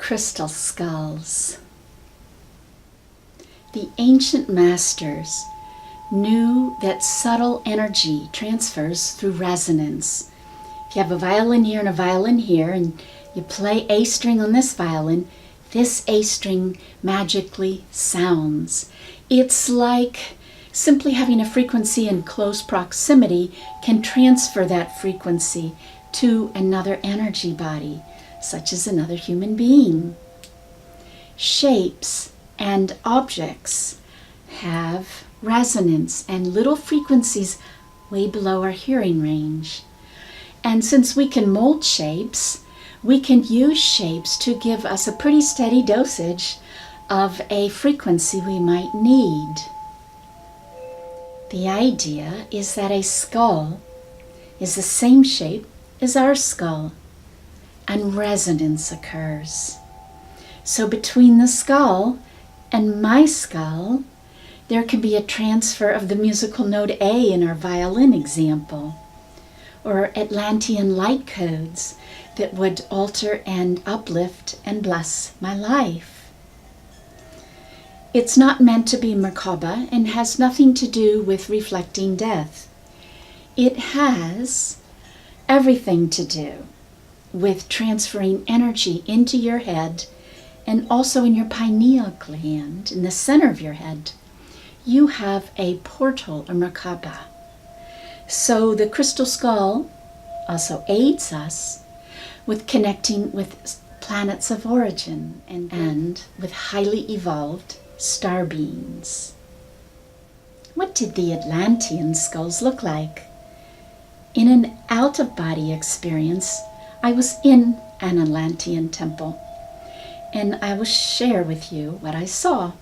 crystal skulls. The ancient masters knew that subtle energy transfers through resonance. If you have a violin here and a violin here, and you play A string on this violin, this A string magically sounds. It's like simply having a frequency in close proximity can transfer that frequency to another energy body, such as another human being. Shapes and objects have resonance and little frequencies way below our hearing range. And since we can mold shapes, we can use shapes to give us a pretty steady dosage of a frequency we might need. The idea is that a skull is the same shape as our skull, and resonance occurs. So between the skull and my skull, there can be a transfer of the musical note A in our violin example, or Atlantean light codes that would alter and uplift and bless my life. It's not meant to be macabre and has nothing to do with reflecting death. It has everything to do with transferring energy into your head and also in your pineal gland, in the center of your head. You have a portal, a Merkaba. So the crystal skull also aids us with connecting with planets of origin and with highly evolved star beings. What did the Atlantean skulls look like? In an out-of-body experience, I was in an Atlantean temple, and I will share with you what I saw.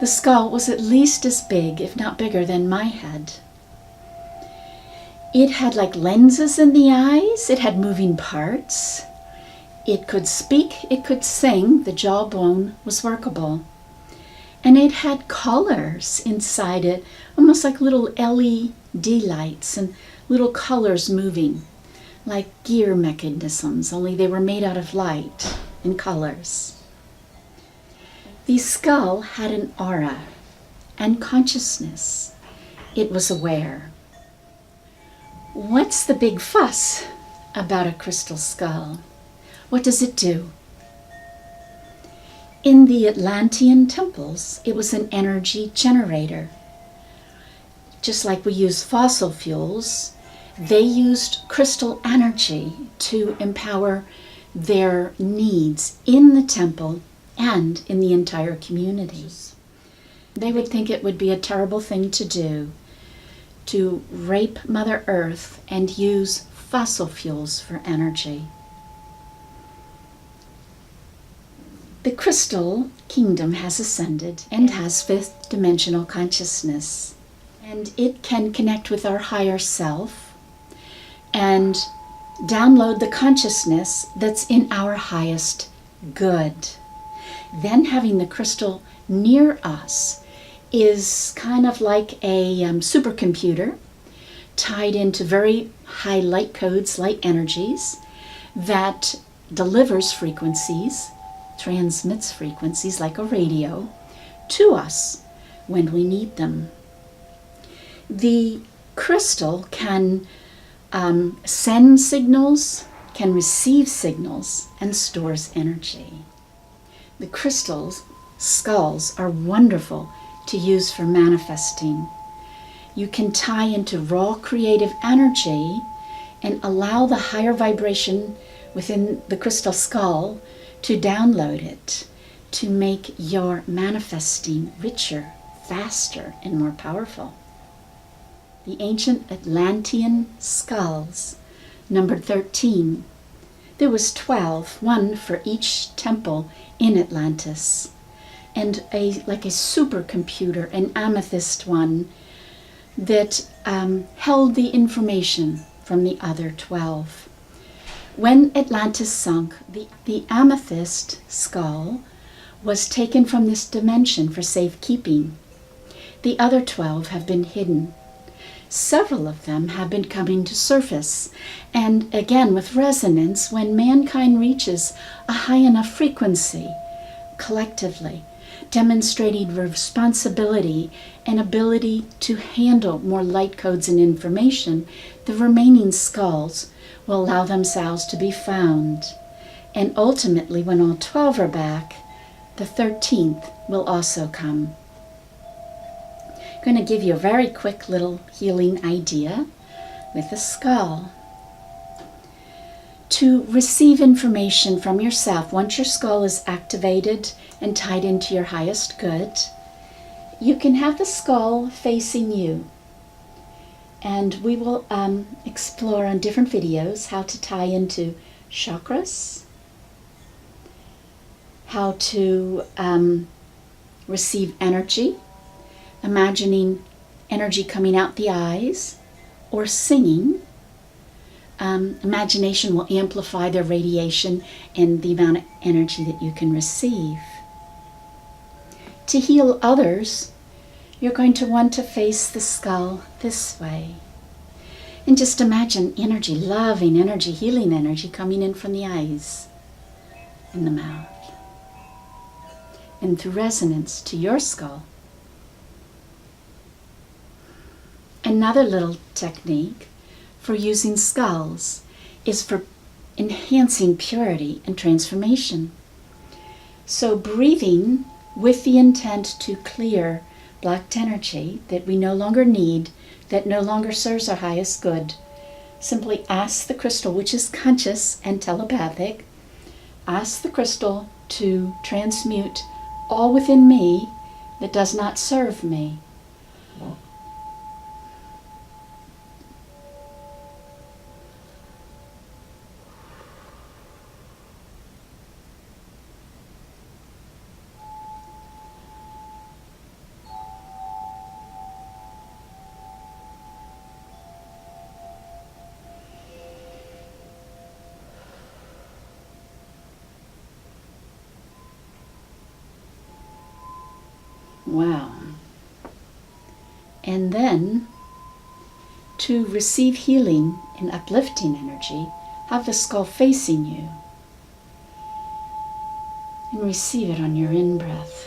The skull was at least as big, if not bigger, than my head. It had like lenses in the eyes, it had moving parts. It could speak, it could sing, the jawbone was workable. And it had colors inside it, almost like little LED lights and little colors moving, like gear mechanisms, only they were made out of light and colors. The skull had an aura and consciousness. It was aware. What's the big fuss about a crystal skull? What does it do? In the Atlantean temples, it was an energy generator. Just like we use fossil fuels, they used crystal energy to empower their needs in the temple and in the entire community. They would think it would be a terrible thing to do, to rape Mother Earth and use fossil fuels for energy. The crystal kingdom has ascended and has fifth dimensional consciousness, and it can connect with our higher self and download the consciousness that's in our highest good. Then having the crystal near us is kind of like a supercomputer tied into very high light codes, light energies, that delivers frequencies, transmits frequencies like a radio to us when we need them. The crystal can send signals, can receive signals, and stores energy. The crystals, skulls, are wonderful to use for manifesting. You can tie into raw creative energy and allow the higher vibration within the crystal skull to download it, to make your manifesting richer, faster, and more powerful. The ancient Atlantean skulls numbered 13. There was 12, one for each temple in Atlantis, and like a supercomputer, an amethyst one that held the information from the other 12. When Atlantis sunk, the amethyst skull was taken from this dimension for safekeeping. The other 12 have been hidden. Several of them have been coming to surface, and again with resonance, when mankind reaches a high enough frequency collectively, demonstrating responsibility and ability to handle more light codes and information, the remaining skulls will allow themselves to be found. And ultimately, when all 12 are back, the 13th will also come. I'm going to give you a very quick little healing idea with a skull. To receive information from yourself, once your skull is activated and tied into your highest good, you can have the skull facing you. And we will explore on different videos how to tie into chakras, how to receive energy, imagining energy coming out the eyes, or singing. Imagination will amplify their radiation and the amount of energy that you can receive. To heal others, you're going to want to face the skull this way. And just imagine energy, loving energy, healing energy coming in from the eyes and the mouth. And through resonance to your skull. Another little technique for using skulls is for enhancing purity and transformation. So breathing with the intent to clear blocked energy that we no longer need, that no longer serves our highest good, simply ask the crystal, which is conscious and telepathic, ask the crystal to transmute all within me that does not serve me. Wow. And then, to receive healing and uplifting energy, have the skull facing you. And receive it on your in-breath.